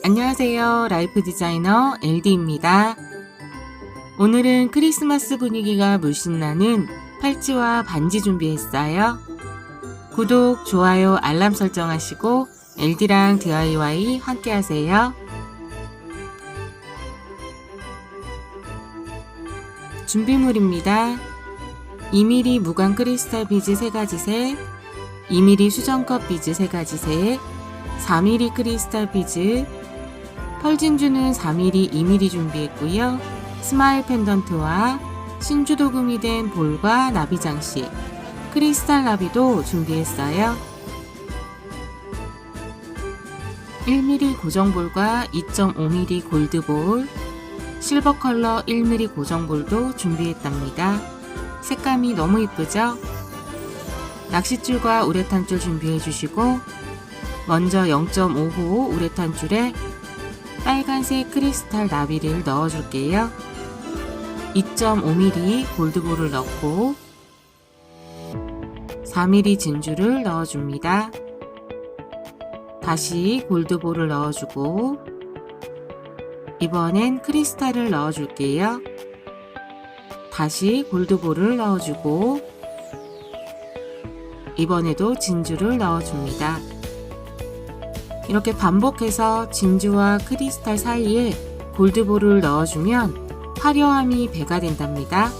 안녕하세요. 라이프 디자이너 LD입니다. 오늘은 크리스마스 분위기가 물씬 나는 팔찌와 반지 준비했어요. 구독, 좋아요, 알람 설정하시고 LD랑 DIY 함께 하세요. 준비물입니다. 2mm 무광 크리스탈 비즈 3가지 셋, 2mm 수정컵 비즈 3가지 셋, 4mm 크리스탈 비즈, 펄 진주는 4mm, 2mm 준비했고요. 스마일 펜던트와 신주 도금이 된 볼과 나비 장식, 크리스탈 나비도 준비했어요. 1mm 고정볼과 2.5mm 골드볼, 실버 컬러 1mm 고정볼도 준비했답니다. 색감이 너무 이쁘죠? 낚싯줄과 우레탄줄 준비해 주시고, 먼저 0.5호 우레탄 줄에 빨간색 크리스탈 나비를 넣어 줄게요. 2.5mm 골드볼을 넣고 4mm 진주를 넣어 줍니다. 다시 골드볼을 넣어 주고 이번엔 크리스탈을 넣어 줄게요. 다시 골드볼을 넣어 주고 이번에도 진주를 넣어 줍니다. 이렇게 반복해서 진주와 크리스탈 사이에 골드볼을 넣어주면 화려함이 배가 된답니다.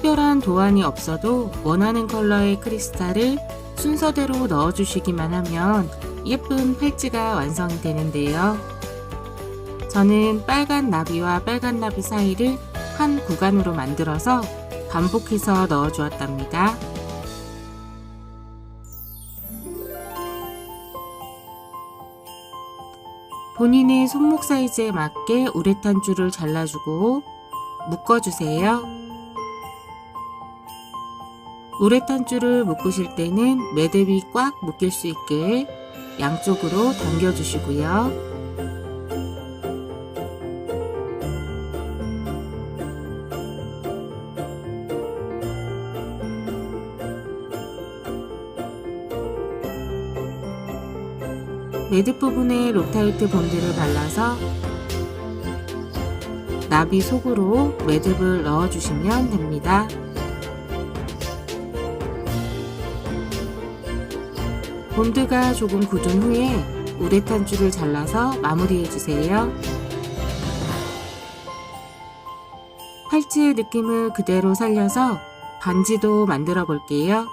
특별한 도안이 없어도 원하는 컬러의 크리스탈을 순서대로 넣어주시기만 하면 예쁜 팔찌가 완성이 되는데요. 저는 빨간 나비와 빨간 나비 사이를 한 구간으로 만들어서 반복해서 넣어 주었답니다. 본인의 손목 사이즈에 맞게 우레탄 줄을 잘라주고 묶어주세요. 우레탄 줄을 묶으실 때는 매듭이 꽉 묶일 수 있게 양쪽으로 당겨 주시고요. 매듭 부분에 록타이트 본드를 발라서 나비 속으로 매듭을 넣어 주시면 됩니다. 본드가 조금 굳은 후에 우레탄 줄을 잘라서 마무리해 주세요. 팔찌의 느낌을 그대로 살려서 반지도 만들어 볼게요.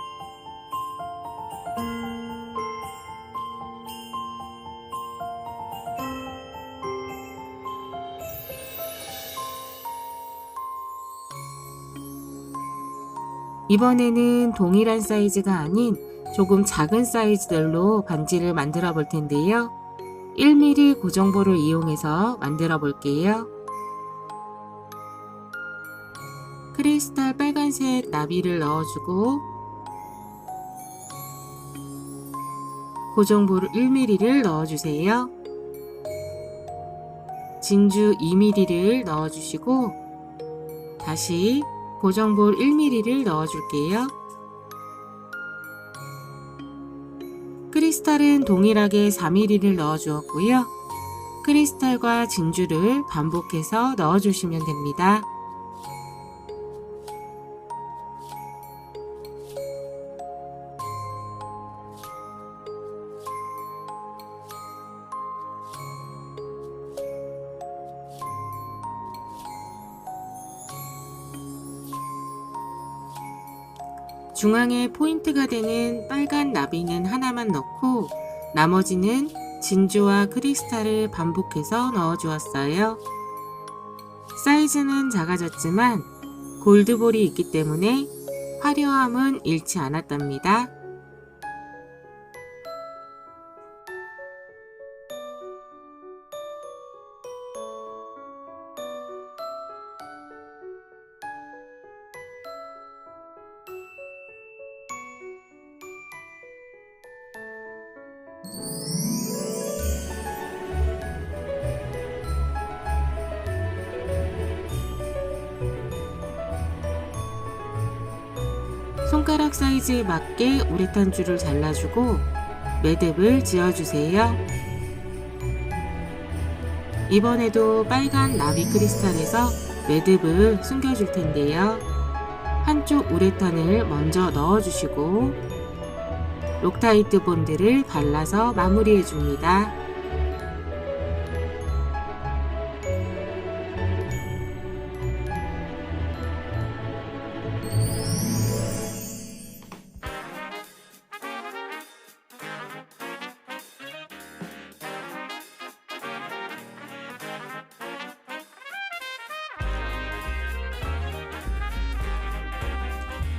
이번에는 동일한 사이즈가 아닌 조금 작은 사이즈들로 반지를 만들어 볼 텐데요. 1mm 고정볼을 이용해서 만들어 볼게요. 크리스탈 빨간색 나비를 넣어주고 고정볼 1mm를 넣어주세요. 진주 2mm를 넣어주시고 다시 고정볼 1mm를 넣어줄게요. 크리스탈은 동일하게 4mm를 넣어 주었고요. 크리스탈과 진주를 반복해서 넣어 주시면 됩니다. 중앙에 포인트가 되는 빨간 나비는 하나만 넣고 나머지는 진주와 크리스탈을 반복해서 넣어 주었어요. 사이즈는 작아졌지만 골드볼이 있기 때문에 화려함은 잃지 않았답니다. 손가락 사이즈에 맞게 우레탄 줄을 잘라주고 매듭을 지어주세요. 이번에도 빨간 나비 크리스탈에서 매듭을 숨겨줄 텐데요. 한쪽 우레탄을 먼저 넣어주시고 록타이트 본드를 발라서 마무리해줍니다.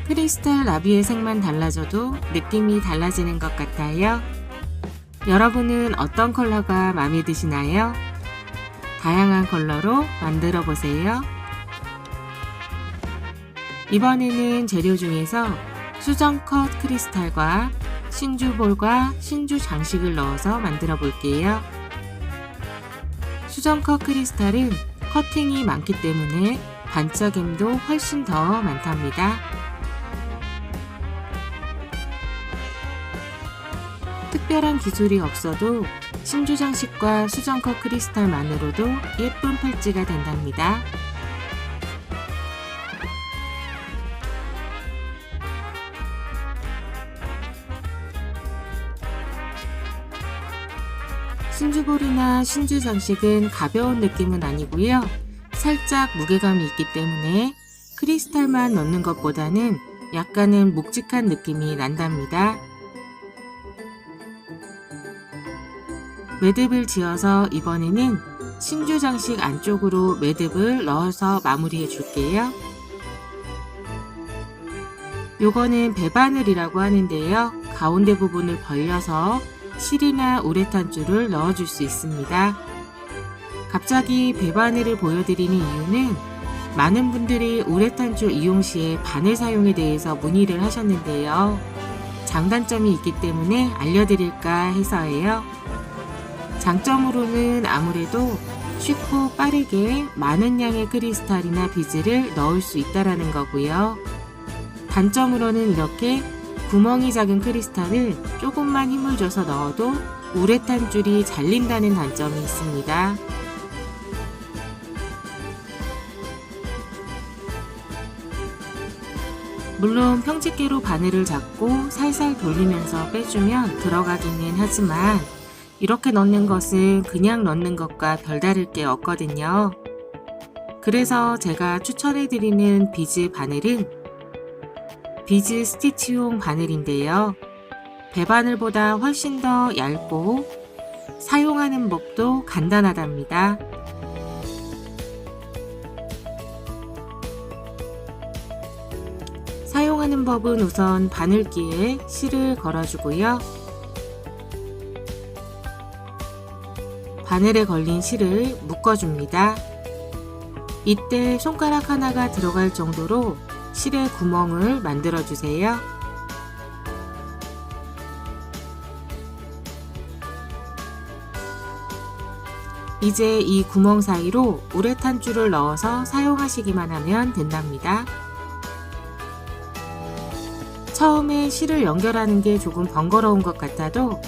크리스탈 나비의 색만 달라져도 느낌이 달라지는 것 같아요. 여러분은 어떤 컬러가 마음에 드시나요? 다양한 컬러로 만들어 보세요. 이번에는 재료 중에서 수정 컷 크리스탈과 신주볼과 신주 장식을 넣어서 만들어 볼게요. 수정 컷 크리스탈은 커팅이 많기 때문에 반짝임도 훨씬 더 많답니다. 특별한 기술이 없어도 신주 장식과 수정 컷 크리스탈만으로도 예쁜 팔찌가 된답니다. 신주볼이나 신주 장식은 가벼운 느낌은 아니고요. 살짝 무게감이 있기 때문에 크리스탈만 넣는 것보다는 약간은 묵직한 느낌이 난답니다. 매듭을 지어서 이번에는 신주 장식 안쪽으로 매듭을 넣어서 마무리해 줄게요. 요거는 배바늘이라고 하는데요. 가운데 부분을 벌려서 실이나 우레탄 줄을 넣어줄 수 있습니다. 갑자기 배바늘을 보여드리는 이유는 많은 분들이 우레탄 줄 이용 시에 바늘 사용에 대해서 문의를 하셨는데요. 장단점이 있기 때문에 알려드릴까 해서예요. 장점으로는 아무래도 쉽고 빠르게 많은 양의 크리스탈이나 비즈를 넣을 수 있다는 거고요. 단점으로는 이렇게 구멍이 작은 크리스탈을 조금만 힘을 줘서 넣어도 우레탄 줄이 잘린다는 단점이 있습니다. 물론 평집게로 바늘을 잡고 살살 돌리면서 빼주면 들어가기는 하지만 이렇게 넣는 것은 그냥 넣는 것과 별다를 게 없거든요. 그래서 제가 추천해드리는 비즈 바늘은 비즈 스티치용 바늘인데요. 배바늘보다 훨씬 더 얇고 사용하는 법도 간단하답니다. 사용하는 법은 우선 바늘기에 실을 걸어주고요. 바늘에 걸린 실을 묶어줍니다. 이때 손가락 하나가 들어갈 정도로 실에 구멍을 만들어주세요. 이제 이 구멍 사이로 우레탄 줄을 넣어서 사용하시기만 하면 된답니다. 처음에 실을 연결하는 게 조금 번거로운 것 같아도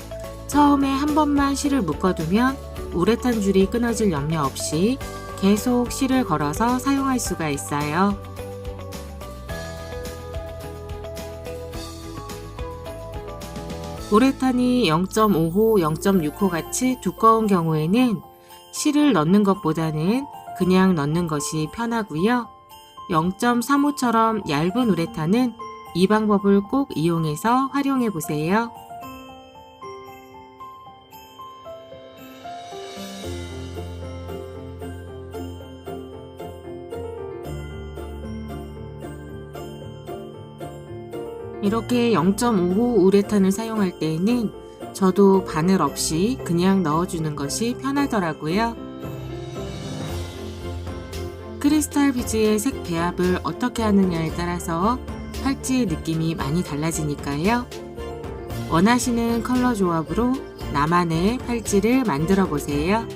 처음에 한 번만 실을 묶어두면 우레탄 줄이 끊어질 염려 없이 계속 실을 걸어서 사용할 수가 있어요. 우레탄이 0.5호, 0.6호 같이 두꺼운 경우에는 실을 넣는 것보다는 그냥 넣는 것이 편하고요. 0.35처럼 얇은 우레탄은 이 방법을 꼭 이용해서 활용해 보세요. 이렇게 0.5호 우레탄을 사용할 때에는 저도 바늘 없이 그냥 넣어주는 것이 편하더라고요. 크리스탈 비즈의 색 배합을 어떻게 하느냐에 따라서 팔찌의 느낌이 많이 달라지니까요. 원하시는 컬러 조합으로 나만의 팔찌를 만들어 보세요.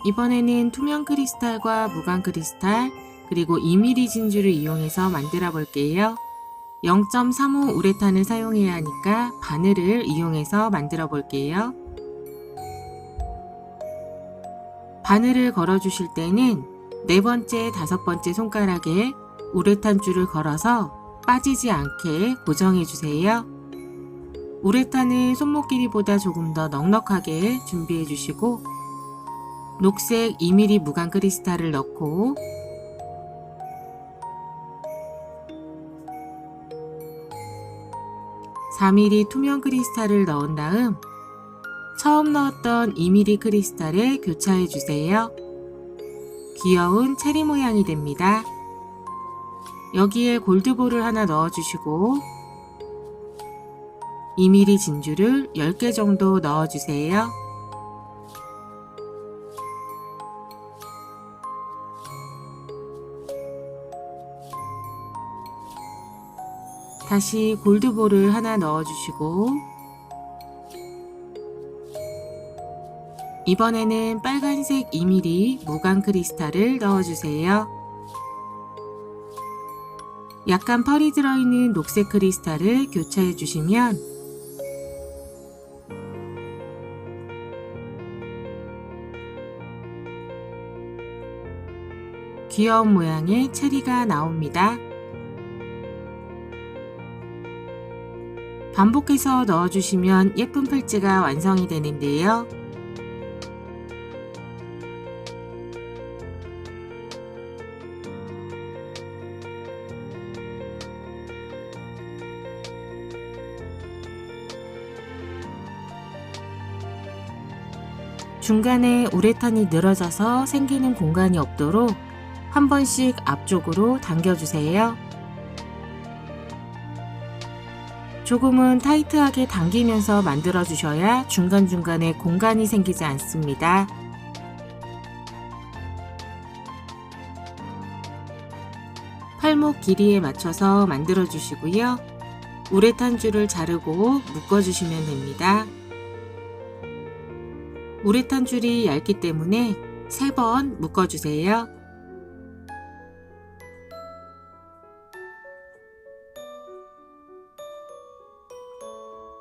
이번에는 투명 크리스탈과 무광 크리스탈 그리고 2mm 진주를 이용해서 만들어 볼게요. 0.35 우레탄을 사용해야 하니까 바늘을 이용해서 만들어 볼게요. 바늘을 걸어 주실 때는 네 번째, 다섯 번째 손가락에 우레탄 줄을 걸어서 빠지지 않게 고정해 주세요. 우레탄을 손목 길이보다 조금 더 넉넉하게 준비해 주시고 녹색 2mm 무광 크리스탈을 넣고 (4mm) 투명 크리스탈을 넣은 다음 처음 넣었던 2mm 크리스탈에 교차해 주세요. 귀여운 체리 모양이 됩니다. 여기에 골드볼을 하나 넣어주시고 2mm 진주를 10개 정도 넣어주세요. 다시 골드볼을 하나 넣어주시고 이번에는 빨간색 2mm 무광 크리스탈을 넣어주세요. 약간 펄이 들어있는 녹색 크리스탈을 교차해 주시면 귀여운 모양의 체리가 나옵니다. 반복해서 넣어주시면 예쁜 팔찌가 완성이 되는데요. 중간에 우레탄이 늘어져서 생기는 공간이 없도록 한 번씩 앞쪽으로 당겨주세요. 조금은 타이트하게 당기면서 만들어 주셔야 중간중간에 공간이 생기지 않습니다. 팔목 길이에 맞춰서 만들어 주시고요. 우레탄 줄을 자르고 묶어 주시면 됩니다. 우레탄 줄이 얇기 때문에 3번 묶어 주세요.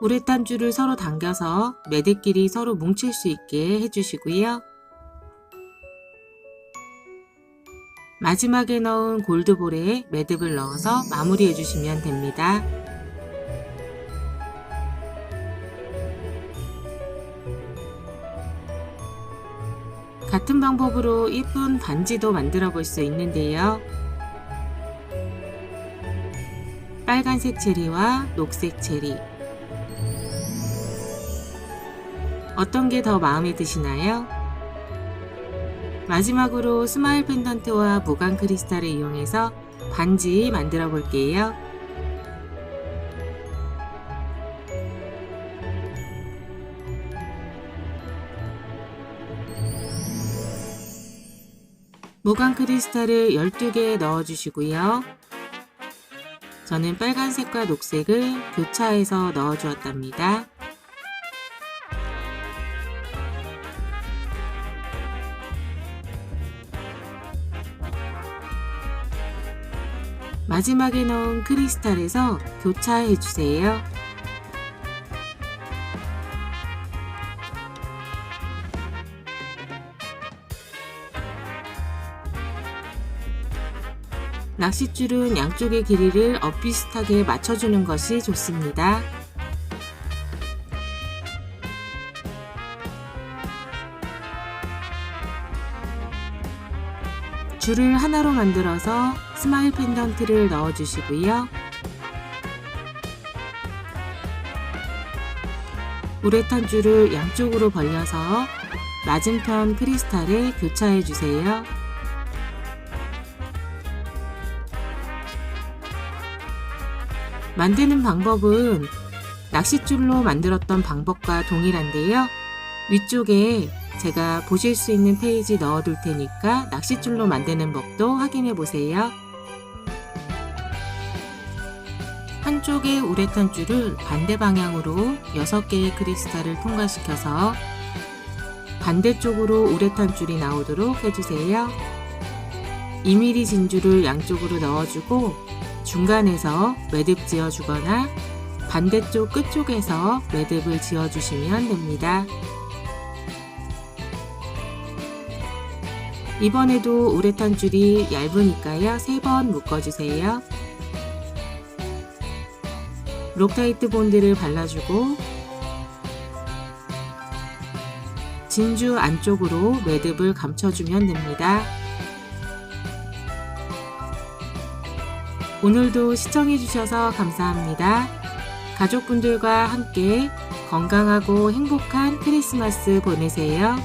우레탄 줄을 서로 당겨서 매듭끼리 서로 뭉칠 수 있게 해주시고요. 마지막에 넣은 골드볼에 매듭을 넣어서 마무리해 주시면 됩니다. 같은 방법으로 예쁜 반지도 만들어 볼 수 있는데요. 빨간색 체리와 녹색 체리 어떤 게 더 마음에 드시나요? 마지막으로 스마일 펜던트와 무광 크리스탈을 이용해서 반지 만들어 볼게요. 무광 크리스탈을 12개 넣어 주시고요. 저는 빨간색과 녹색을 교차해서 넣어 주었답니다. 마지막에 넣은 크리스탈에서 교차해 주세요. 낚싯줄은 양쪽의 길이를 엇비슷하게 맞춰주는 것이 좋습니다. 줄을 하나로 만들어서 스마일 펜던트를 넣어 주시고요. 우레탄 줄을 양쪽으로 벌려서 맞은편 크리스탈에 교차해 주세요. 만드는 방법은 낚싯줄로 만들었던 방법과 동일한데요. 위쪽에 제가 보실 수 있는 페이지 넣어 둘 테니까 낚싯줄로 만드는 법도 확인해 보세요. 한쪽의 우레탄 줄을 반대 방향으로 6개의 크리스탈을 통과시켜서 반대쪽으로 우레탄 줄이 나오도록 해주세요. 2mm 진줄을 양쪽으로 넣어주고 중간에서 매듭 지어주거나 반대쪽 끝쪽에서 매듭을 지어주시면 됩니다. 이번에도 우레탄 줄이 얇으니까요. 3번 묶어주세요. 록타이트 본드를 발라주고 진주 안쪽으로 매듭을 감춰주면 됩니다. 오늘도 시청해주셔서 감사합니다. 가족분들과 함께 건강하고 행복한 크리스마스 보내세요.